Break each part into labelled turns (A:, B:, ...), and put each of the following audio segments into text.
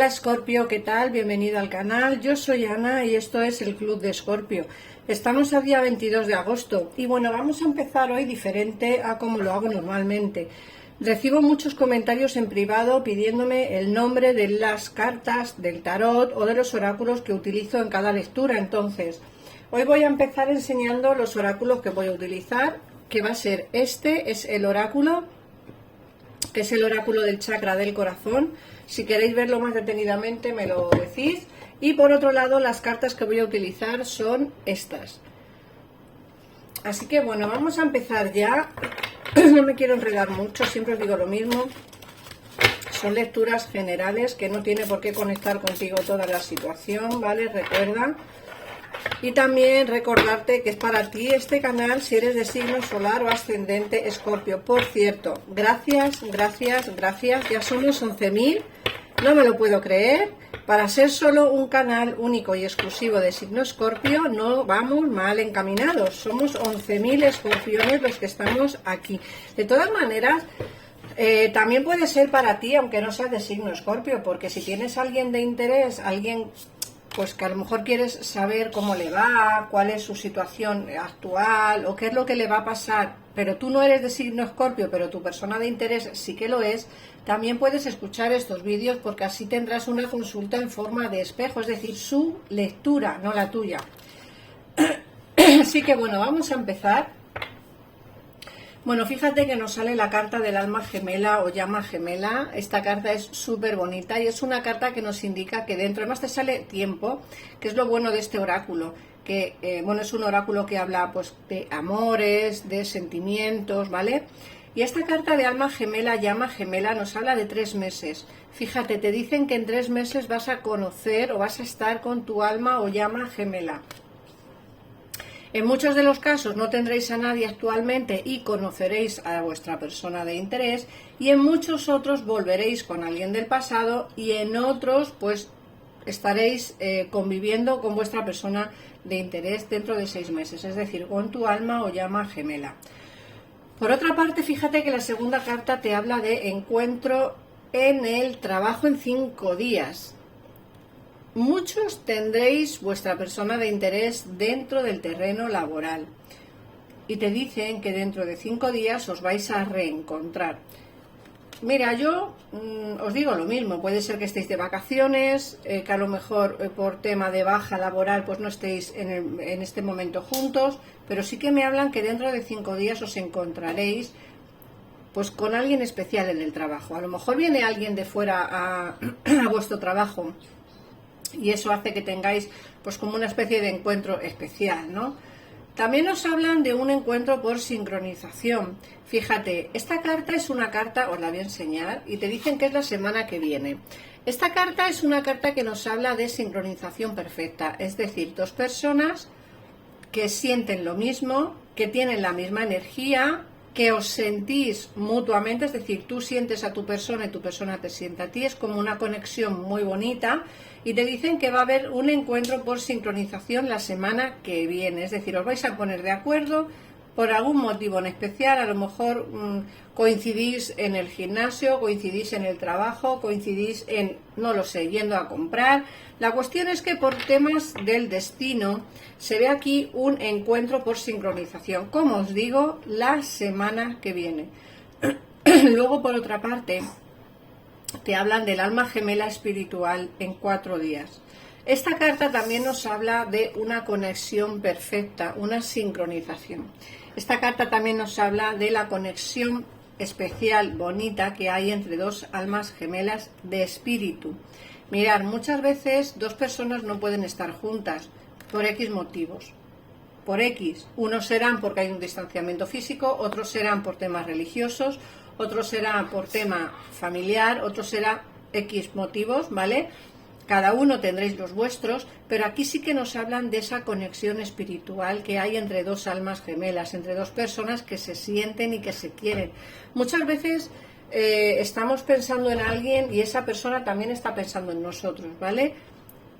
A: Hola Escorpio, ¿qué tal? Bienvenido al canal. Yo soy Ana y esto es el Club de Escorpio. Estamos al día 22 de agosto y bueno, vamos a empezar hoy diferente a como lo hago normalmente. Recibo muchos comentarios en privado pidiéndome el nombre de las cartas del tarot o de los oráculos que utilizo en cada lectura. Entonces, hoy voy a empezar enseñando los oráculos que voy a utilizar, que va a ser este, es el oráculo, que es el oráculo del chakra del corazón. Si queréis verlo más detenidamente me lo decís. Y por otro lado, las cartas que voy a utilizar son estas. Así que bueno, vamos a empezar ya. No me quiero enredar mucho, siempre os digo lo mismo. Son lecturas generales que no tiene por qué conectar contigo toda la situación, ¿vale? Recuerda. Y también recordarte que es para ti este canal si eres de signo solar o ascendente Escorpio. Por cierto, gracias, ya somos 11.000, no me lo puedo creer. Para ser solo un canal único y exclusivo de signo Escorpio no vamos mal encaminados, somos 11.000 escorpiones los que estamos aquí. De todas maneras, también puede ser para ti, aunque no seas de signo Escorpio, porque si tienes a alguien de interés, alguien pues que a lo mejor quieres saber cómo le va, cuál es su situación actual o qué es lo que le va a pasar, pero tú no eres de signo Escorpio, pero tu persona de interés sí que lo es, también puedes escuchar estos vídeos porque así tendrás una consulta en forma de espejo, es decir, su lectura, no la tuya. Así que bueno, vamos a empezar. Bueno, fíjate que nos sale la carta del alma gemela o llama gemela. Esta carta es súper bonita y es una carta que nos indica que dentro, además te sale tiempo, que es lo bueno de este oráculo, que bueno, es un oráculo que habla pues de amores, de sentimientos, ¿vale? Y esta carta de alma gemela, llama gemela, nos habla de 3 meses. Fíjate, te dicen que en 3 meses vas a conocer o vas a estar con tu alma o llama gemela. En muchos de los casos no tendréis a nadie actualmente y conoceréis a vuestra persona de interés, y en muchos otros volveréis con alguien del pasado y en otros pues estaréis conviviendo con vuestra persona de interés dentro de 6 meses, es decir, con tu alma o llama gemela. Por otra parte, fíjate que la segunda carta te habla de encuentro en el trabajo en 5 días. Muchos tendréis vuestra persona de interés dentro del terreno laboral y te dicen que dentro de 5 días os vais a reencontrar. Mira, yo os digo lo mismo, puede ser que estéis de vacaciones, que a lo mejor por tema de baja laboral pues no estéis en este momento juntos, pero sí que me hablan que dentro de 5 días os encontraréis pues con alguien especial en el trabajo. A lo mejor viene alguien de fuera a vuestro trabajo y eso hace que tengáis pues como una especie de encuentro especial, ¿no? También nos hablan de un encuentro por sincronización. Fíjate, esta carta es una carta, os la voy a enseñar, y te dicen que es la semana que viene. Esta carta es una carta que nos habla de sincronización perfecta, es decir, 2 personas que sienten lo mismo, que tienen la misma energía, que os sentís mutuamente, es decir, tú sientes a tu persona y tu persona te siente a ti, es como una conexión muy bonita, y te dicen que va a haber un encuentro por sincronización la semana que viene, es decir, os vais a poner de acuerdo por algún motivo en especial, a lo mejor coincidís en el gimnasio, coincidís en el trabajo, coincidís en, no lo sé, yendo a comprar. La cuestión es que por temas del destino se ve aquí un encuentro por sincronización, como os digo, la semana que viene. Luego, por otra parte, te hablan del alma gemela espiritual en 4 días. Esta carta también nos habla de una conexión perfecta, una sincronización. Esta carta también nos habla de la conexión especial, bonita, que hay entre 2 almas gemelas de espíritu. Mirad, muchas veces 2 personas no pueden estar juntas por X motivos. Por X, unos serán porque hay un distanciamiento físico, otros serán por temas religiosos, otros será por tema familiar, otros será X motivos, ¿vale? Cada uno tendréis los vuestros, pero aquí sí que nos hablan de esa conexión espiritual que hay entre 2 almas gemelas, entre 2 personas que se sienten y que se quieren. Muchas veces estamos pensando en alguien y esa persona también está pensando en nosotros, ¿vale?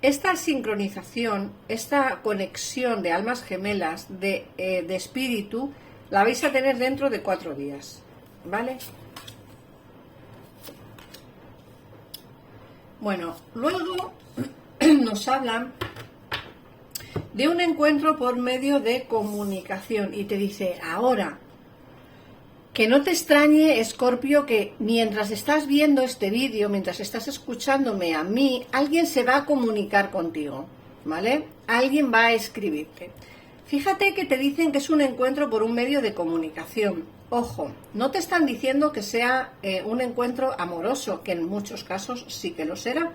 A: Esta sincronización, esta conexión de almas gemelas, de espíritu, la vais a tener dentro de 4 días, ¿vale? Bueno, luego nos hablan de un encuentro por medio de comunicación y te dice, ahora, que no te extrañe, Escorpio, que mientras estás viendo este vídeo, mientras estás escuchándome a mí, alguien se va a comunicar contigo, ¿vale? Alguien va a escribirte. Fíjate que te dicen que es un encuentro por un medio de comunicación. Ojo, no te están diciendo que sea un encuentro amoroso, que en muchos casos sí que lo será,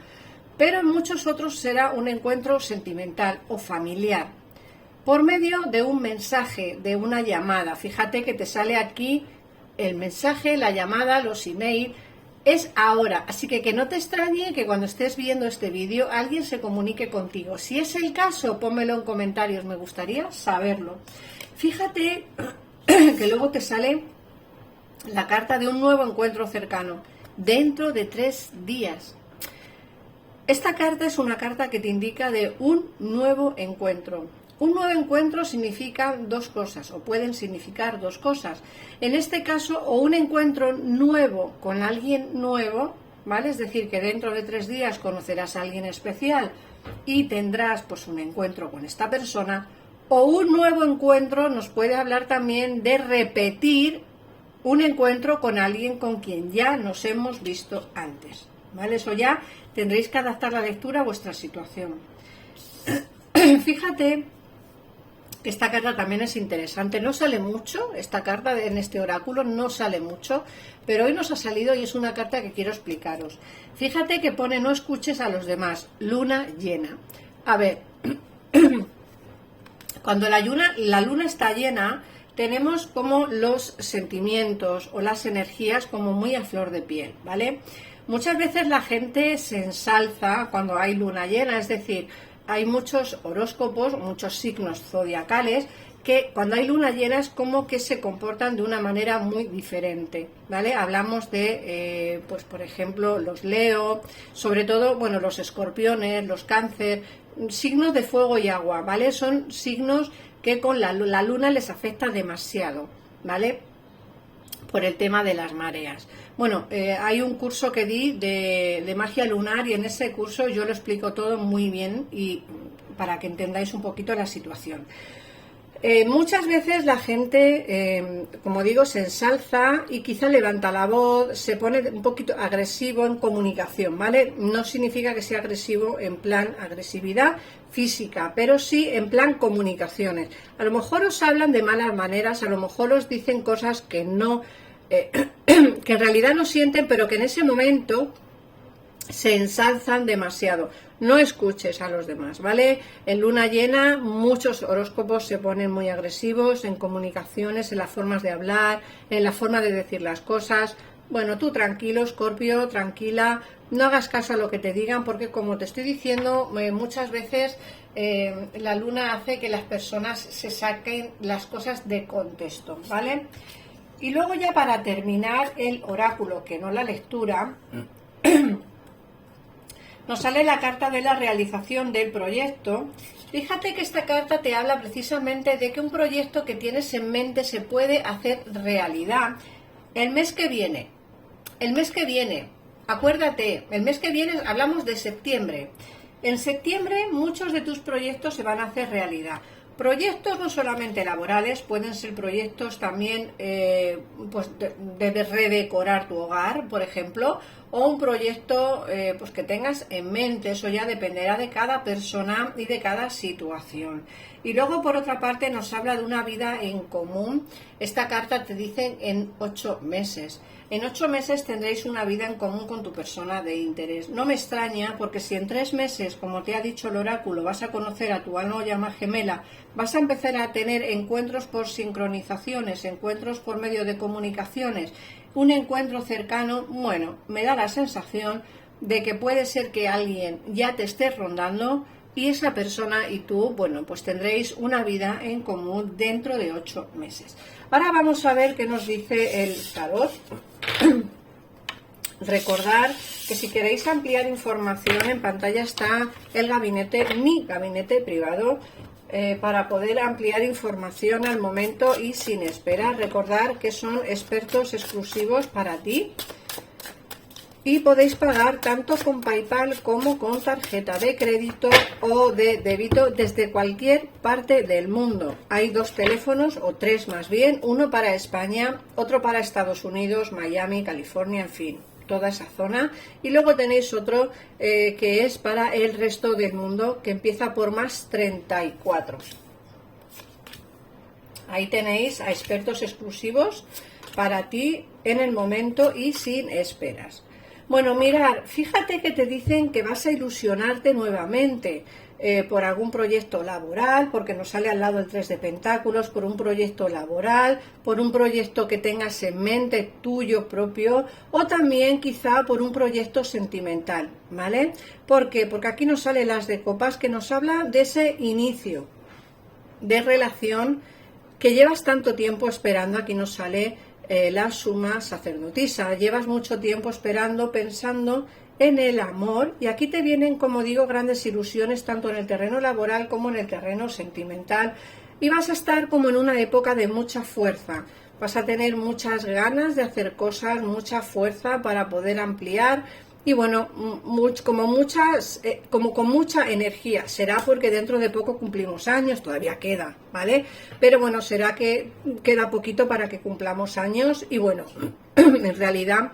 A: pero en muchos otros será un encuentro sentimental o familiar, por medio de un mensaje, de una llamada. Fíjate que te sale aquí el mensaje, la llamada, los emails, es ahora. Así que no te extrañe que cuando estés viendo este vídeo alguien se comunique contigo. Si es el caso, pónmelo en comentarios, me gustaría saberlo. Fíjate que luego te sale la carta de un nuevo encuentro cercano, dentro de 3 días. Esta carta es una carta que te indica de un nuevo encuentro. Un nuevo encuentro significa dos cosas, o pueden significar dos cosas. En este caso, o un encuentro nuevo con alguien nuevo, ¿vale? Es decir, que dentro de 3 días conocerás a alguien especial y tendrás pues un encuentro con esta persona, o un nuevo encuentro nos puede hablar también de repetir un encuentro con alguien con quien ya nos hemos visto antes, ¿vale? Eso ya tendréis que adaptar la lectura a vuestra situación. Fíjate que esta carta también es interesante, no sale mucho, esta carta en este oráculo no sale mucho, pero hoy nos ha salido y es una carta que quiero explicaros. Fíjate que pone no escuches a los demás, luna llena. A ver, cuando la luna está llena, tenemos como los sentimientos o las energías como muy a flor de piel, ¿vale? Muchas veces la gente se ensalza cuando hay luna llena, es decir, hay muchos horóscopos, muchos signos zodiacales que cuando hay luna llena es como que se comportan de una manera muy diferente, ¿vale? Hablamos de, pues por ejemplo, los Leo, sobre todo, bueno, los escorpiones, los cáncer, signos de fuego y agua, ¿vale? Son signos que con la luna les afecta demasiado, ¿vale? Por el tema de las mareas. Bueno, hay un curso que di de magia lunar y en ese curso yo lo explico todo muy bien y para que entendáis un poquito la situación. Muchas veces la gente, como digo, se ensalza y quizá levanta la voz, se pone un poquito agresivo en comunicación, ¿vale? No significa que sea agresivo en plan agresividad física, pero sí en plan comunicaciones. A lo mejor os hablan de malas maneras, a lo mejor os dicen cosas que no, que en realidad no sienten, pero que en ese momento se ensalzan demasiado. No escuches a los demás, ¿vale? En luna llena muchos horóscopos se ponen muy agresivos en comunicaciones, en las formas de hablar, en la forma de decir las cosas. Bueno, tú tranquilo, Escorpio, tranquila, no hagas caso a lo que te digan porque como te estoy diciendo, muchas veces la luna hace que las personas se saquen las cosas de contexto, ¿vale? Y luego ya para terminar el oráculo, que no la lectura, nos sale la carta de la realización del proyecto. Fíjate que esta carta te habla precisamente de que un proyecto que tienes en mente se puede hacer realidad el mes que viene. El mes que viene, acuérdate, el mes que viene hablamos de septiembre. En septiembre muchos de tus proyectos se van a hacer realidad. Proyectos no solamente laborales, pueden ser proyectos también pues de redecorar tu hogar, por ejemplo, o un proyecto pues que tengas en mente. Eso ya dependerá de cada persona y de cada situación. Y luego, por otra parte, nos habla de una vida en común. Esta carta te dice en 8 meses. En 8 meses tendréis una vida en común con tu persona de interés. No me extraña porque si en 3 meses, como te ha dicho el oráculo, vas a conocer a tu alma o llama gemela, vas a empezar a tener encuentros por sincronizaciones, encuentros por medio de comunicaciones, un encuentro cercano, bueno, me da la sensación de que puede ser que alguien ya te esté rondando y esa persona y tú, bueno, pues tendréis una vida en común dentro de 8 meses. Ahora vamos a ver qué nos dice el tarot. Recordar que si queréis ampliar información, en pantalla está el gabinete, mi gabinete privado, para poder ampliar información al momento y sin espera. Recordar que son expertos exclusivos para ti. y podéis pagar tanto con PayPal como con tarjeta de crédito o de débito desde cualquier parte del mundo. Hay 2 teléfonos, o 3 más bien, uno para España, otro para Estados Unidos, Miami, California, en fin, toda esa zona, y luego tenéis otro que es para el resto del mundo, que empieza por más 34. Ahí tenéis a expertos exclusivos para ti en el momento y sin esperas. Bueno, mirar, fíjate que te dicen que vas a ilusionarte nuevamente por algún proyecto laboral, porque nos sale al lado el 3 de Pentáculos, por un proyecto laboral, por un proyecto que tengas en mente tuyo propio, o también quizá por un proyecto sentimental, ¿vale? ¿Por qué? Porque aquí nos sale las de copas, que nos habla de ese inicio de relación que llevas tanto tiempo esperando. Aquí nos sale la suma sacerdotisa. Llevas mucho tiempo esperando, pensando en el amor, y aquí te vienen, como digo, grandes ilusiones tanto en el terreno laboral como en el terreno sentimental, y vas a estar como en una época de mucha fuerza. Vas a tener muchas ganas de hacer cosas, mucha fuerza para poder ampliar, y bueno, como con mucha energía. Será porque dentro de poco cumplimos años, todavía queda, ¿vale? Pero bueno, será que queda poquito para que cumplamos años, y bueno, en realidad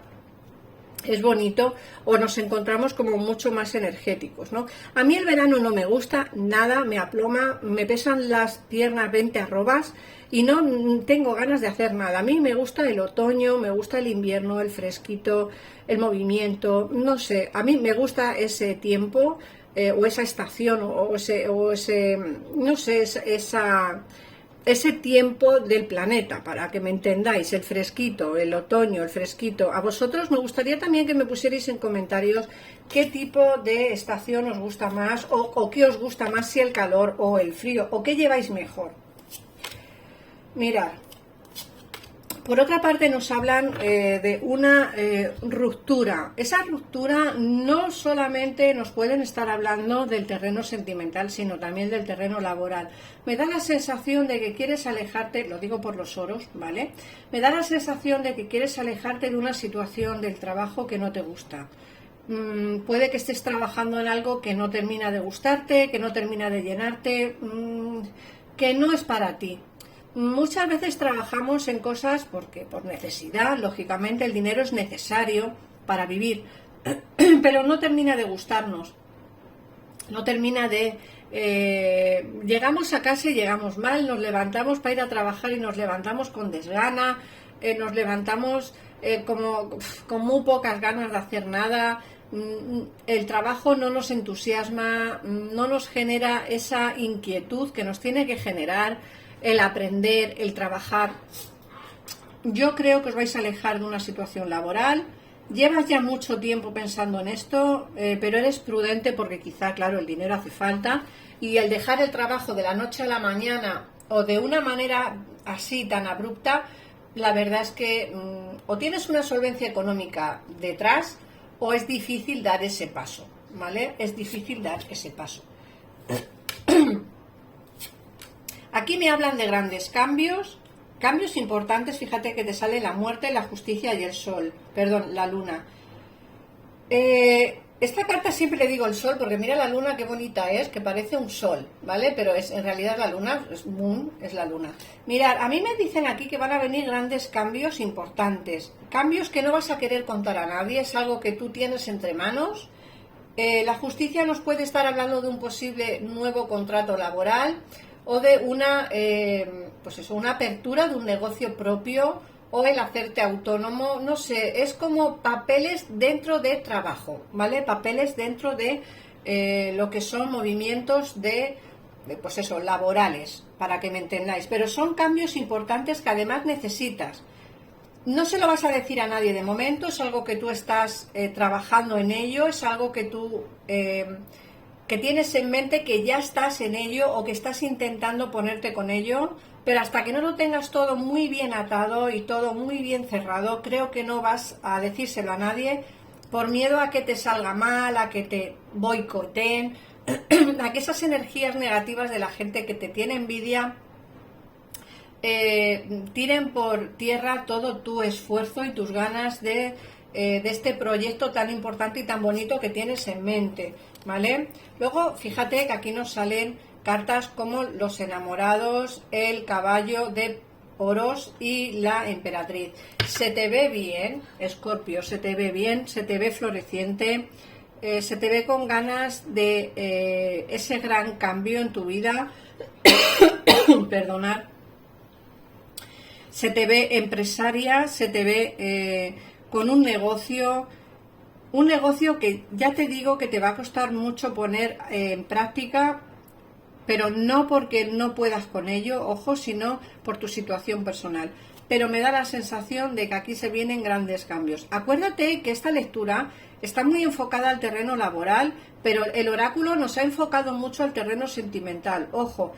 A: es bonito, o nos encontramos como mucho más energéticos, ¿no? A mí el verano no me gusta nada, me aploma, me pesan las piernas 20 arrobas y no tengo ganas de hacer nada. A mí me gusta el otoño, me gusta el invierno, el fresquito, el movimiento, no sé, a mí me gusta ese tiempo o esa estación o ese no sé, ese tiempo del planeta, para que me entendáis, el fresquito, el otoño, el fresquito. A vosotros me gustaría también que me pusierais en comentarios qué tipo de estación os gusta más, o qué os gusta más, si el calor o el frío, o qué lleváis mejor. Mirad, por otra parte nos hablan de una ruptura. Esa ruptura no solamente nos pueden estar hablando del terreno sentimental, sino también del terreno laboral. Me da la sensación de que quieres alejarte, lo digo por los oros, ¿vale? Me da la sensación de que quieres alejarte de una situación del trabajo que no te gusta. Puede que estés trabajando en algo que no termina de gustarte, que no termina de llenarte, que no es para ti. Muchas veces trabajamos en cosas porque por necesidad, lógicamente el dinero es necesario para vivir, pero no termina de gustarnos, no termina de... llegamos a casa y llegamos mal, nos levantamos para ir a trabajar y nos levantamos con desgana, nos levantamos con muy pocas ganas de hacer nada. El trabajo no nos entusiasma, no nos genera esa inquietud que nos tiene que generar el aprender, el trabajar. Yo creo que os vais a alejar de una situación laboral. Llevas ya mucho tiempo pensando en esto, pero eres prudente porque quizá, claro, el dinero hace falta, y el dejar el trabajo de la noche a la mañana o de una manera así tan abrupta, la verdad es que o tienes una solvencia económica detrás, o es difícil dar ese paso, ¿vale? Es difícil dar ese paso. Aquí me hablan de grandes cambios, cambios importantes. Fíjate que te sale la muerte, la justicia y el sol, perdón, la luna. Esta carta siempre le digo el sol, porque mira la luna qué bonita es, que parece un sol, ¿vale? Pero en realidad la luna, es moon, es la luna. Mirad, a mí me dicen aquí que van a venir grandes cambios importantes, cambios que no vas a querer contar a nadie, es algo que tú tienes entre manos. La justicia nos puede estar hablando de un posible nuevo contrato laboral, o de una, una apertura de un negocio propio, o el hacerte autónomo, no sé, es como papeles dentro de trabajo, ¿vale? Papeles dentro de lo que son movimientos laborales, para que me entendáis, pero son cambios importantes que además necesitas. No se lo vas a decir a nadie de momento, es algo que tú estás trabajando en ello, es algo que tú... que tienes en mente, que ya estás en ello o que estás intentando ponerte con ello, pero hasta que no lo tengas todo muy bien atado y todo muy bien cerrado, creo que no vas a decírselo a nadie por miedo a que te salga mal, a que te boicoteen, a que esas energías negativas de la gente que te tiene envidia tiren por tierra todo tu esfuerzo y tus ganas de de este proyecto tan importante y tan bonito que tienes en mente, ¿vale? Luego, fíjate que aquí nos salen cartas como los enamorados, el caballo de oros y la emperatriz. Se te ve bien, Escorpio, se te ve bien, se te ve floreciente, se te ve con ganas de ese gran cambio en tu vida. Perdonad. Se te ve empresaria, se te ve con un negocio que ya te digo que te va a costar mucho poner en práctica, pero no porque no puedas con ello, ojo, sino por tu situación personal. Pero me da la sensación de que aquí se vienen grandes cambios. Acuérdate que esta lectura está muy enfocada al terreno laboral, pero el oráculo nos ha enfocado mucho al terreno sentimental. Ojo,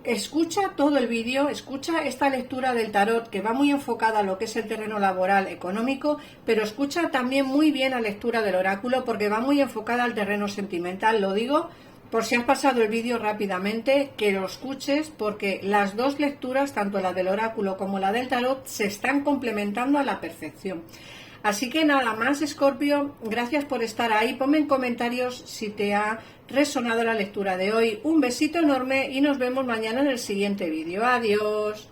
A: escucha todo el vídeo, escucha esta lectura del tarot que va muy enfocada a lo que es el terreno laboral, económico, pero escucha también muy bien la lectura del oráculo porque va muy enfocada al terreno sentimental. Lo digo por si has pasado el vídeo rápidamente, que lo escuches porque las dos lecturas, tanto la del oráculo como la del tarot, se están complementando a la perfección. Así que nada más, Escorpio, gracias por estar ahí. Ponme en comentarios si te ha resonado la lectura de hoy. Un besito enorme y nos vemos mañana en el siguiente vídeo. Adiós.